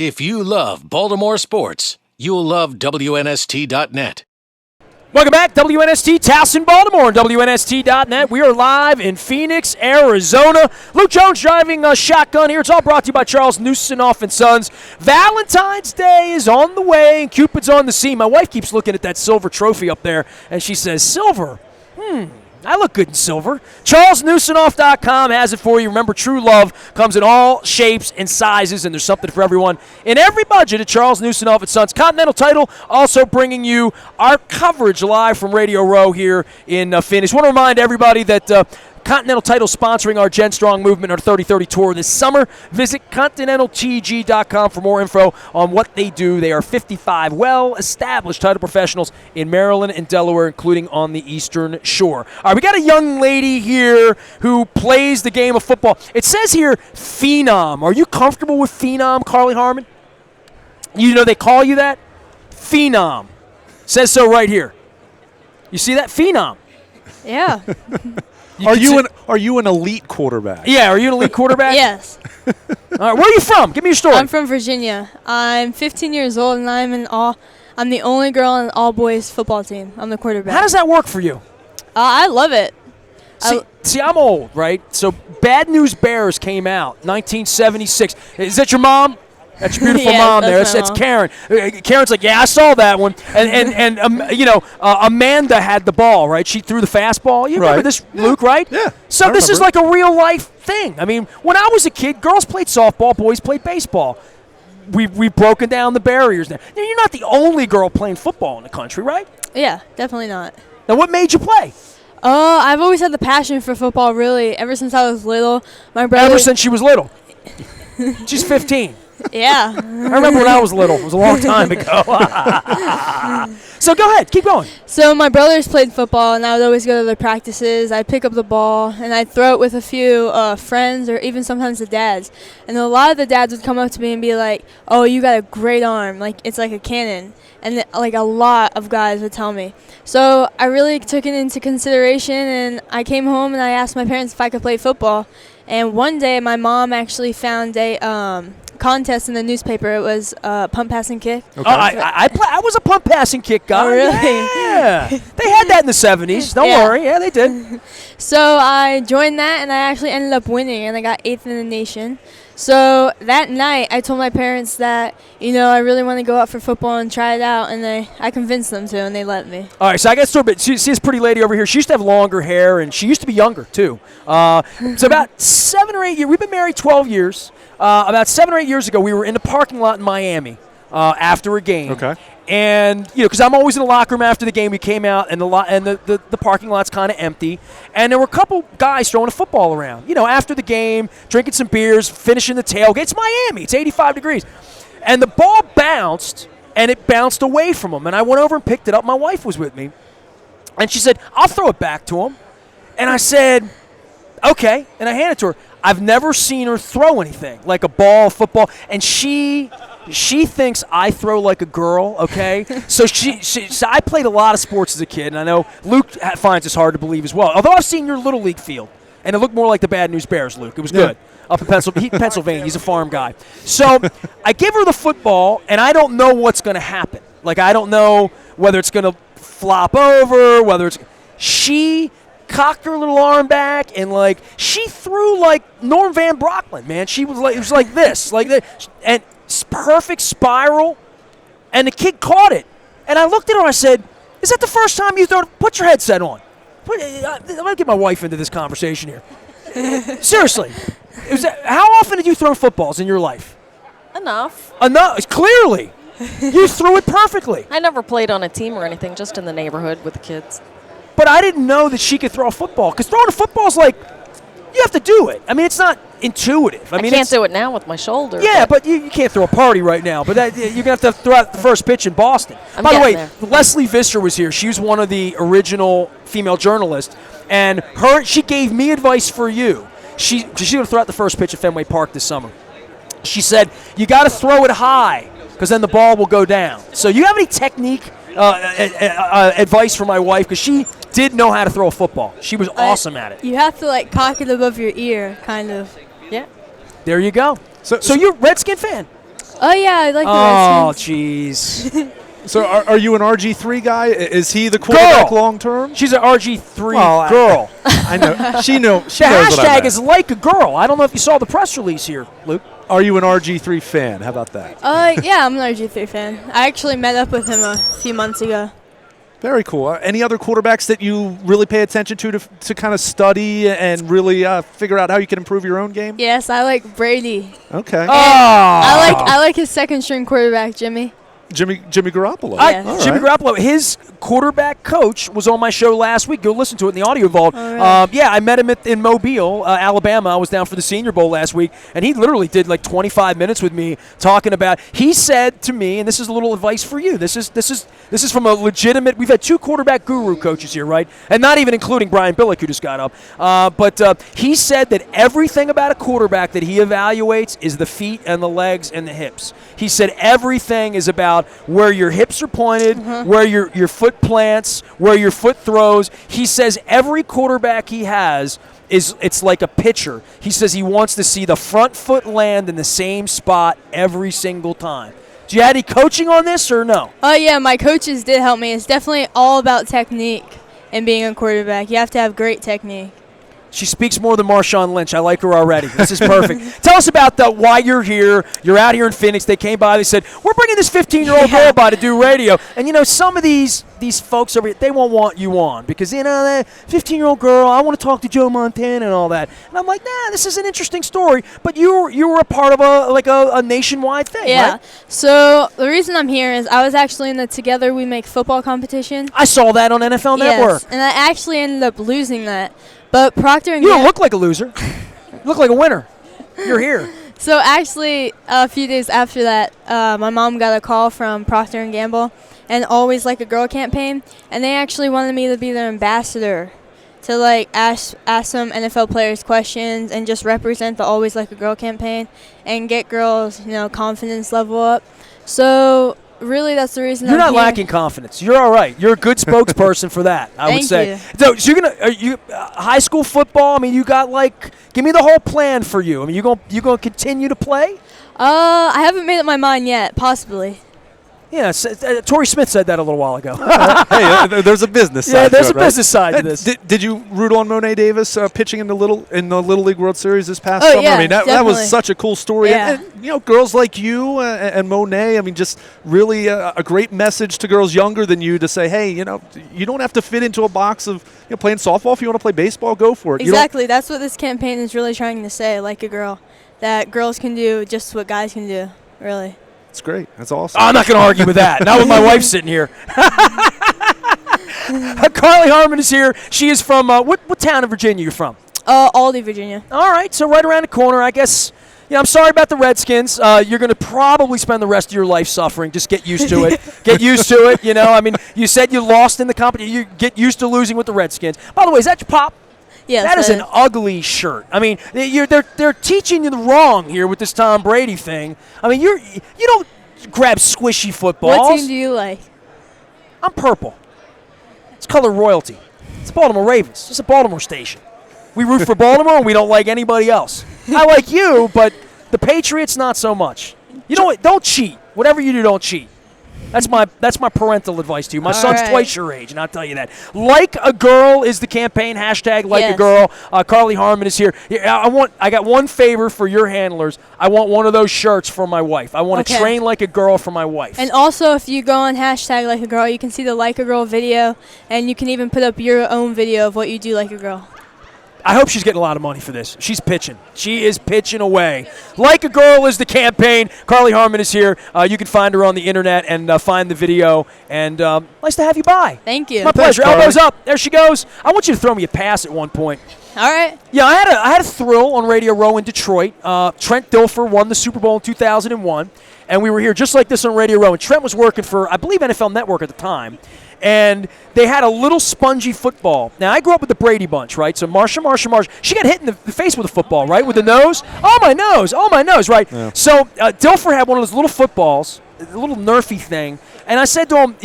If you love Baltimore sports, you'll love WNST.net. Welcome back, WNST, Towson, Baltimore, and WNST.net. We are live in Phoenix, Arizona. Luke Jones driving a shotgun here. It's all brought to you by Charles Newsonoff and Sons. Valentine's Day is on the way, and Cupid's on the scene. My wife keeps looking at that silver trophy up there, and she says, silver? I look good in silver. CharlesNewsonoff.com has it for you. Remember, true love comes in all shapes and sizes, and there's something for everyone in every budget at Charles Newsonoff & Sons. Continental Title also bringing you our coverage live from Radio Row here in Phoenix. I want to remind everybody that Continental Title sponsoring our Gen Strong Movement, our 30-30 tour this summer. Visit ContinentalTG.com for more info on what they do. They are 55 well-established title professionals in Maryland and Delaware, including on the Eastern Shore. All right, we got a young lady here who plays the game of football. It says here, Phenom. Are you comfortable with Phenom, Carly Harmon? You know they call you that? Phenom. Says so right here. You see that? Phenom. Yeah. Are you an elite quarterback? Yeah, are you an elite quarterback? Yes. All right, where are you from? Give me your story. I'm from Virginia. I'm 15 years old, and I'm the only girl on an all-boys football team. I'm the quarterback. How does that work for you? I love it. See, I'm old, right? So Bad News Bears came out, 1976. Is that your mom? That's your beautiful mom there. That's Karen. Karen's like, yeah, I saw that one. And Amanda had the ball, right? She threw the fastball. You remember this, Luke, right? Yeah. So this is like a real-life thing. I mean, when I was a kid, girls played softball, boys played baseball. We've broken down the barriers now. Now, you're not the only girl playing football in the country, right? Yeah, definitely not. Now, what made you play? I've always had the passion for football, really, ever since I was little. My brother. Ever since she was little. She's 15. Yeah. I remember when I was little. It was a long time ago. So go ahead. Keep going. So my brothers played football, and I would always go to their practices. I'd pick up the ball, and I'd throw it with a few friends or even sometimes the dads. And a lot of the dads would come up to me and be like, oh, you got a great arm. Like, it's like a cannon. And, like, a lot of guys would tell me. So I really took it into consideration, and I came home and I asked my parents if I could play football. And one day my mom actually found a contest in the newspaper. It was pump, pass, and kick. Okay. I was a pump, pass, and kick guy. Oh, really? Yeah. They had that in the 70s. Don't worry. Yeah, they did. So I joined that, and I actually ended up winning, and I got 8th in the nation. So that night, I told my parents that, I really want to go out for football and try it out, and I convinced them to, and they let me. All right, so I got a story, but see this pretty lady over here. She used to have longer hair, and she used to be younger, too. So about 7 or 8 years. We've been married 12 years. About 7 or 8 years ago, we were in the parking lot in Miami after a game. Okay. And, because I'm always in the locker room after the game, we came out, and the parking lot's kind of empty. And there were a couple guys throwing a football around, after the game, drinking some beers, finishing the tailgate. It's Miami. It's 85 degrees. And the ball bounced, and it bounced away from him. And I went over and picked it up. My wife was with me. And she said, I'll throw it back to him. And I said, okay. And I handed it to her. I've never seen her throw anything, like a ball, football. And she thinks I throw like a girl, okay? So so I played a lot of sports as a kid, and I know Luke finds this hard to believe as well. Although I've seen your Little League field, and it looked more like the Bad News Bears, Luke. It was good. Up in Pennsylvania. He's a farm guy. So I give her the football, and I don't know what's going to happen. Like, I don't know whether it's going to flop over, whether it's – she – cocked her little arm back, and she threw like Norm Van Brocklin, man. She was like, it was like this, and perfect spiral, and the kid caught it. And I looked at her and I said, is that the first time you throw it? Put your headset on. I'm going to get my wife into this conversation here. Seriously. How often did you throw footballs in your life? Enough. Clearly. You threw it perfectly. I never played on a team or anything, just in the neighborhood with the kids. But I didn't know that she could throw a football, because throwing a football is like, you have to do it. I mean, it's not intuitive. I can't do it now with my shoulder. Yeah, but you can't throw a party right now. But you're going to have to throw out the first pitch in Boston. By the way, Leslie Visser was here. She was one of the original female journalists. And she gave me advice for you. She's going to throw out the first pitch at Fenway Park this summer. She said, you got to throw it high, because then the ball will go down. So you have any technique advice for my wife? Because she did know how to throw a football. She was awesome at it. You have to cock it above your ear, kind of. Yeah. There you go. So you're a Redskin fan? Oh, yeah, I like the Oh, Redskins. jeez. So are you an RG3 guy? Is he the quarterback long term? She's an RG3 Well, girl. I know. She The knows what I hashtag meant. is like a girl. I don't know if you saw the press release here, Luke. Are you an RG3 fan? How about that? Yeah, I'm an RG3 fan. I actually met up with him a few months ago. Very cool. Any other quarterbacks that you really pay attention to kind of study and really figure out how you can improve your own game? Yes, I like Brady. Okay. I like his second string quarterback, Jimmy. Jimmy Garoppolo. Yes. All Jimmy right. Garoppolo, his quarterback coach was on my show last week. Go listen to it in the audio vault. Oh, really? Yeah, I met him in Mobile, Alabama. I was down for the Senior Bowl last week, and he literally did like 25 minutes with me talking about. He said to me, and this is a little advice for you. This is from a legitimate. We've had two quarterback guru coaches here, right? And not even including Brian Billick, who just got up. But he said that everything about a quarterback that he evaluates is the feet and the legs and the hips. He said everything is about where your hips are pointed, where your foot plants, where your foot throws. He says every quarterback he has it's like a pitcher. He says he wants to see the front foot land in the same spot every single time. Do you have any coaching on this or no? Oh, yeah, my coaches did help me. It's definitely all about technique and being a quarterback. You have to have great technique. She speaks more than Marshawn Lynch. I like her already. This is perfect. Tell us about why you're here. You're out here in Phoenix. They came by. They said, we're bringing this 15-year-old girl by to do radio. And, some of these folks over here, they won't want you on because, that 15-year-old girl, I want to talk to Joe Montana and all that. And I'm like, this is an interesting story. But you were a part of a nationwide thing, Yeah. right? So the reason I'm here is I was actually in the Together We Make Football competition. I saw that on NFL Network. Yes, and I actually ended up losing that. But Procter & You Gamble. don't look like a loser. You look like a winner. You're here. So actually, a few days after that, my mom got a call from Procter & Gamble and Always Like a Girl campaign, and they actually wanted me to be their ambassador to ask some NFL players questions and just represent the Always Like a Girl campaign and get girls, confidence level up. So really, that's the reason You're I'm not here. lacking confidence. You're all right. You're a good spokesperson for that, I would Thank say. you. So are you high school football? I mean, you got give me the whole plan for you. I mean, you going to continue to play? I haven't made up my mind yet. Possibly. Yeah, Torrey Smith said that a little while ago. Hey, there's a business side. Yeah, there's to a it, right? business side to this. Did you root on Monet Davis pitching in the Little League World Series this past Oh, summer? yeah, I mean, that definitely. was such a cool story. Yeah. And girls like you and Monet, I mean, just really a great message to girls younger than you to say, hey, you don't have to fit into a box of playing softball. If you want to play baseball, go for it. Exactly. That's what this campaign is really trying to say, like a girl. That girls can do just what guys can do, really. It's great. That's awesome. I'm not going to argue with that. Not with my wife sitting here. Carly Harmon is here. She is from, what town in Virginia you're from? Aldi, Virginia. All right, so right around the corner, I guess. I'm sorry about the Redskins. You're going to probably spend the rest of your life suffering. Just get used to it. Get used to it, I mean, you said you lost in the competition. You get used to losing with the Redskins. By the way, is that your pop? Yes, That is an ugly shirt. I mean, they're teaching you the wrong here with this Tom Brady thing. I mean, you don't grab squishy footballs. What team do you like? I'm purple. It's color royalty. It's Baltimore Ravens. It's a Baltimore station. We root for Baltimore and we don't like anybody else. I like you, but the Patriots not so much. You know what? Don't cheat. Whatever you do, don't cheat. That's my parental advice to you. My son's right. twice your age, and I'll tell you that. Like a Girl is the campaign. Hashtag Like a Yes. Girl. Carly Harmon is here. I got one favor for your handlers. I want one of those shirts for my wife. I want to Okay. train like a girl for my wife. And also, if you go on hashtag Like a Girl, you can see the Like a Girl video, and you can even put up your own video of what you do like a girl. I hope she's getting a lot of money for this. She's pitching. She is pitching away. Like a Girl is the campaign. Carly Harmon is here. You can find her on the internet and find the video. And nice to have you by. Thank you. It's my Thanks, pleasure. Carly. Elbows up. There she goes. I want you to throw me a pass at one point. All right. Yeah, I had a thrill on Radio Row in Detroit. Trent Dilfer won the Super Bowl in 2001, and we were here just like this on Radio Row. And Trent was working for, I believe, NFL Network at the time. And they had a little spongy football. Now, I grew up with the Brady Bunch, right? So Marsha. She got hit in the face with a football, right? With the nose. Oh, my nose, right? Yeah. So Dilfer had one of those little footballs, a little Nerfy thing. And I said to him,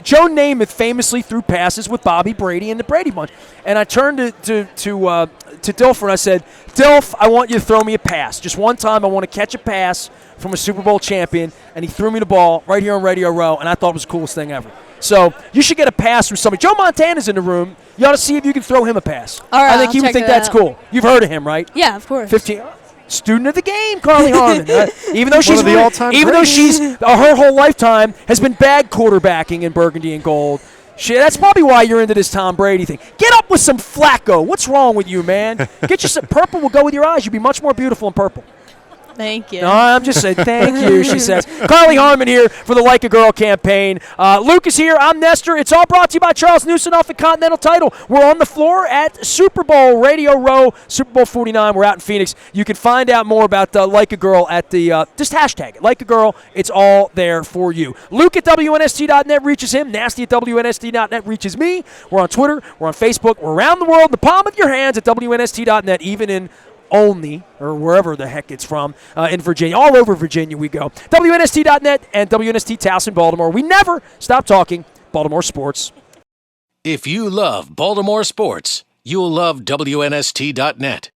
Joe Namath famously threw passes with Bobby Brady and the Brady Bunch. And I turned to Dilfer and I said, Dilf, I want you to throw me a pass. Just one time I want to catch a pass from a Super Bowl champion. And he threw me the ball right here on Radio Row, and I thought it was the coolest thing ever. So you should get a pass from somebody. Joe Montana's in the room. You ought to see if you can throw him a pass. All right, I think he would think that's cool. You've heard of him, right? Yeah, of course. 15. Student of the game, Carly Harmon. Even though she's the all-time even though greats. she's her whole lifetime has been bad quarterbacking in burgundy and gold. That's probably why you're into this Tom Brady thing. Get up with some Flacco. What's wrong with you, man? Get you some purple. Will go with your eyes. You'll be much more beautiful in purple. Thank you. No, I'm just saying thank you, she says. Carly Harmon here for the Like a Girl campaign. Luke is here. I'm Nestor. It's all brought to you by Charles Newsom off the Continental Title. We're on the floor at Super Bowl Radio Row, Super Bowl 49. We're out in Phoenix. You can find out more about Like a Girl at the just hashtag it. Like a Girl. It's all there for you. Luke at WNST.net reaches him. Nasty at WNST.net reaches me. We're on Twitter. We're on Facebook. We're around the world in the palm of your hands at WNST.net, even in Olney, or wherever the heck it's from, in Virginia. All over Virginia we go. WNST.net and WNST Towson, Baltimore. We never stop talking Baltimore sports. If you love Baltimore sports, you'll love WNST.net.